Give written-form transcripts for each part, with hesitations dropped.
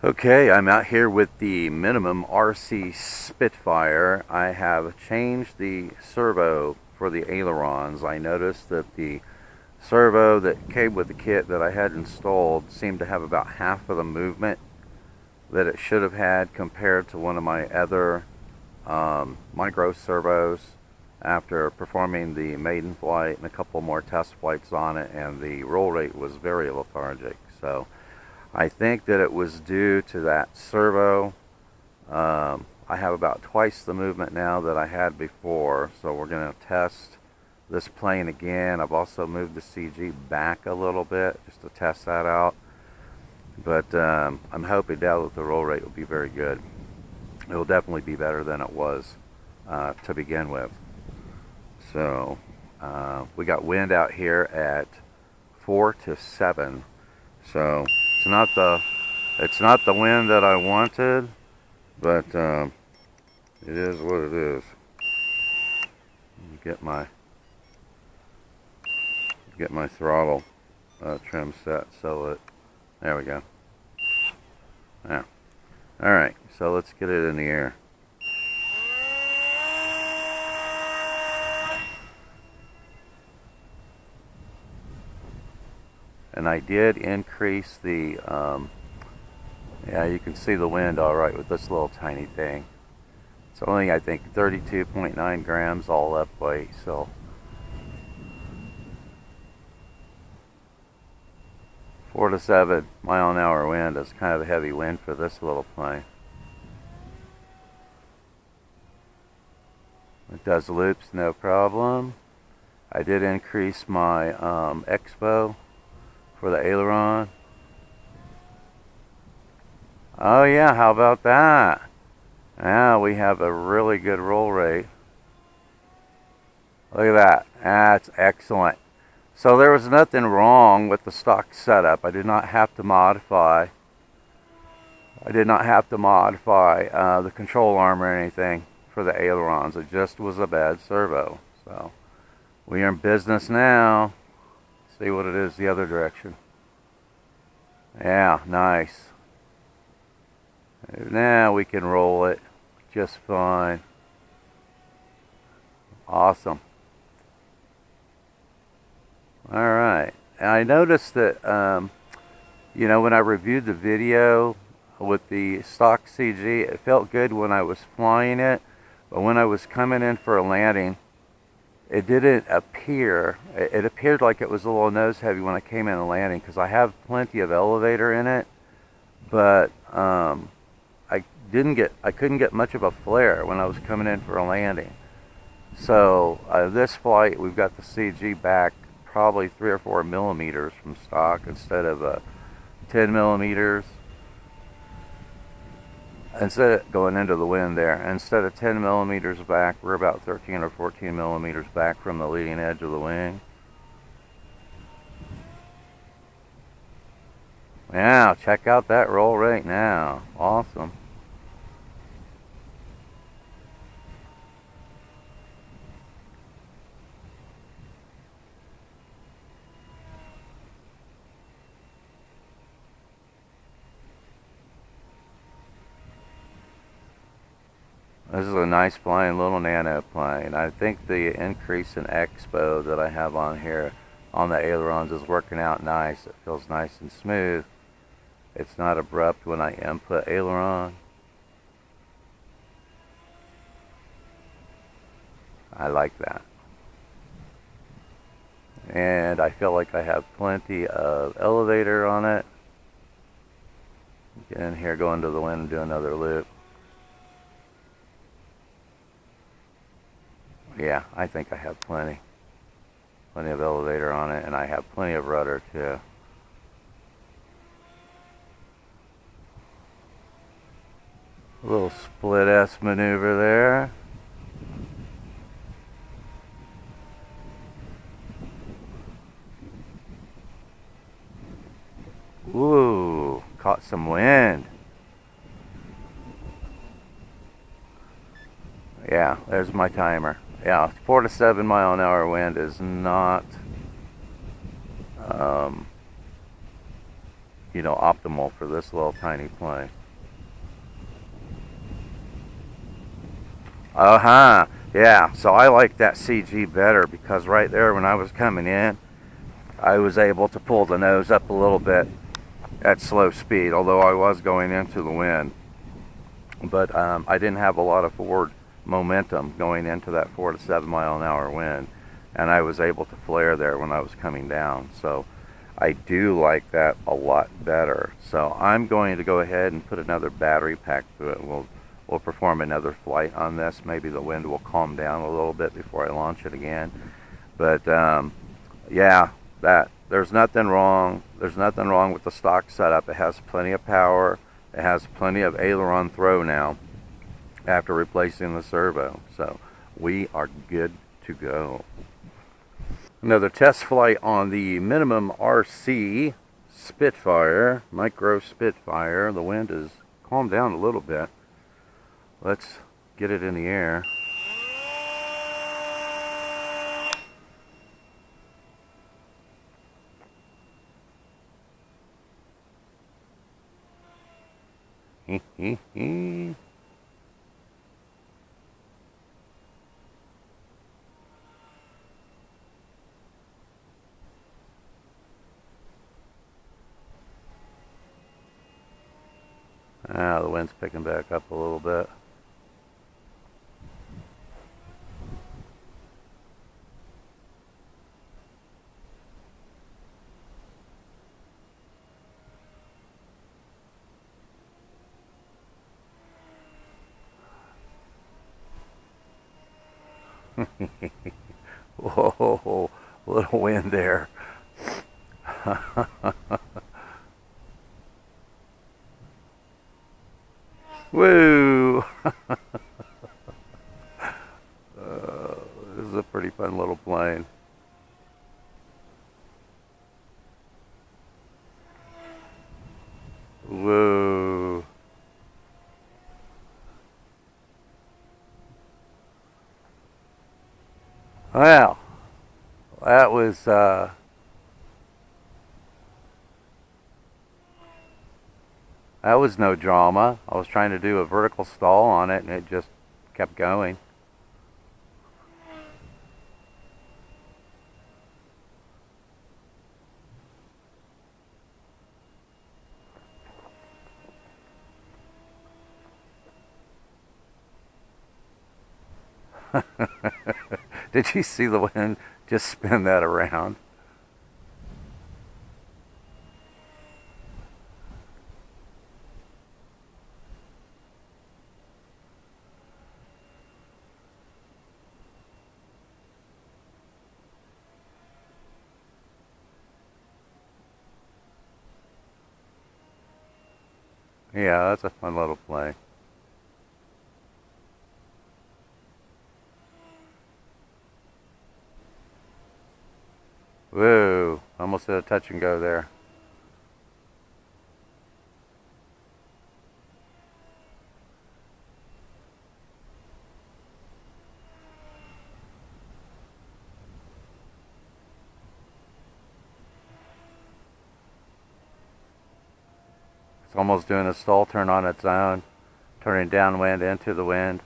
Okay, I'm out here with the MinimumRC Spitfire. I have changed the servo for the ailerons. I noticed that the servo that came with the kit that I had installed seemed to have about half of the movement that it should have had compared to one of my other Micro Servos. After performing the maiden flight and a couple more test flights on it, and the roll rate was very lethargic. So I think that it was due to that servo. I have about twice the movement now that I had before, so we're going to test this plane again. I've also moved the CG back a little bit just to test that out, but I'm hoping now that the roll rate will be very good. It will definitely be better than it was to begin with. So we got wind out here at 4 to 7. So it's not the wind that I wanted, but it is what it is. Get my throttle trim set so it. There we go. Yeah. All right. So let's get it in the air. And I did increase the, yeah, you can see the wind all right with this little tiny thing. It's only, I think, 32.9 grams all up weight, so. Four to 7 mile an hour wind is kind of a heavy wind for this little plane. It does loops, no problem. I did increase my expo for the aileron. Oh yeah, how about that? Now we have a really good roll rate. Look at that. That's excellent. So there was nothing wrong with the stock setup. I did not have to modify. The control arm or anything for the ailerons. It just was a bad servo. So we are in business now. See what it is the other direction. Yeah, nice. Now we can roll it just fine. Awesome. All right. And I noticed that, you know, when I reviewed the video with the stock CG, it felt good when I was flying it, but when I was coming in for a landing, it didn't appear, it appeared like it was a little nose heavy when I came in and landing, because I have plenty of elevator in it, but I couldn't get much of a flare when I was coming in for a landing. So this flight, we've got the CG back probably 3 or 4 millimeters from stock instead of 10 millimeters. Instead of going into the wind there, instead of 10 millimeters back, we're about 13 or 14 millimeters back from the leading edge of the wing. Now, check out that roll rate now. Awesome. This is a nice plane, little Nano Plane. I think the increase in expo that I have on here on the ailerons is working out nice. It feels nice and smooth. It's not abrupt when I input aileron. I like that. And I feel like I have plenty of elevator on it. Get in here, go into the wind and do another loop. Yeah, I think I have plenty of elevator on it, and I have plenty of rudder too. A little split S maneuver there. Ooh, caught some wind. Yeah, there's my timer. Yeah, 4 to 7 mile an hour wind is not optimal for this little tiny plane. Yeah, so I like that CG better because right there when I was coming in, I was able to pull the nose up a little bit at slow speed, although I was going into the wind. But I didn't have a lot of forward momentum going into that 4 to 7 mile an hour wind, and I was able to flare there when I was coming down. So I do like that a lot better. So I'm going to go ahead and put another battery pack to it. We'll perform another flight on this. Maybe the wind will calm down a little bit before I launch it again. But yeah, there's nothing wrong. There's nothing wrong with the stock setup. It has plenty of power. It has plenty of aileron throw now after replacing the servo. So we are good to go. Another test flight on the MinimumRC Spitfire, Micro Spitfire. The wind has calmed down a little bit. Let's get it in the air. The wind's picking back up a little bit. Whoa, little wind there. Woo! This is a pretty fun little plane. Whoa. Well, that was no drama. I was trying to do a vertical stall on it and it just kept going. Did you see the wind just spin that around? Yeah, that's a fun little play. Whoa, almost did a touch and go there. It's almost doing a stall turn on its own, turning downwind into the wind.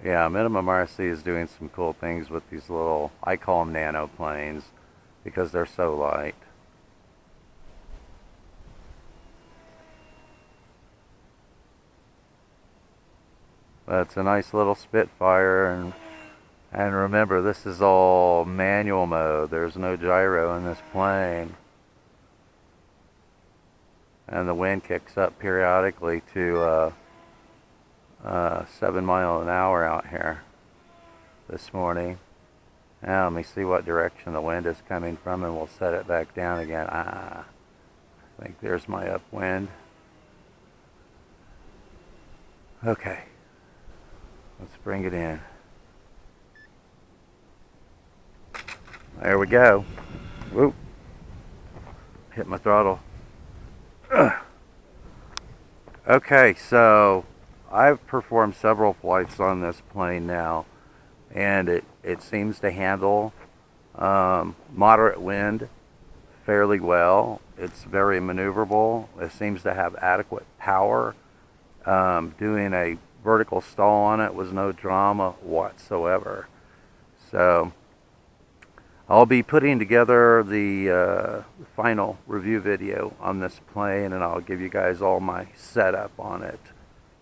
Yeah, MinimumRC is doing some cool things with these little, I call them Nano Planes, because they're so light. That's a nice little Spitfire, and remember, this is all manual mode. There's no gyro in this plane. And the wind kicks up periodically to 7 miles an hour out here this morning. Now let me see what direction the wind is coming from and we'll set it back down again. I think there's my upwind. Okay, let's bring it in. There we go. Whoop. Hit my throttle. Okay, so I've performed several flights on this plane now, and it seems to handle moderate wind fairly well. It's very maneuverable. It seems to have adequate power. Doing a vertical stall on it was no drama whatsoever. So I'll be putting together the final review video on this plane, and I'll give you guys all my setup on it,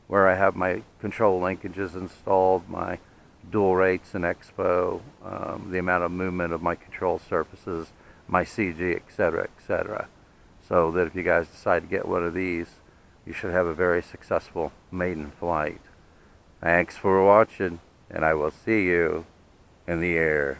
where I have my control linkages installed, my dual rates and expo, the amount of movement of my control surfaces, my CG, etc., etc. So that if you guys decide to get one of these, you should have a very successful maiden flight. Thanks for watching, and I will see you in the air.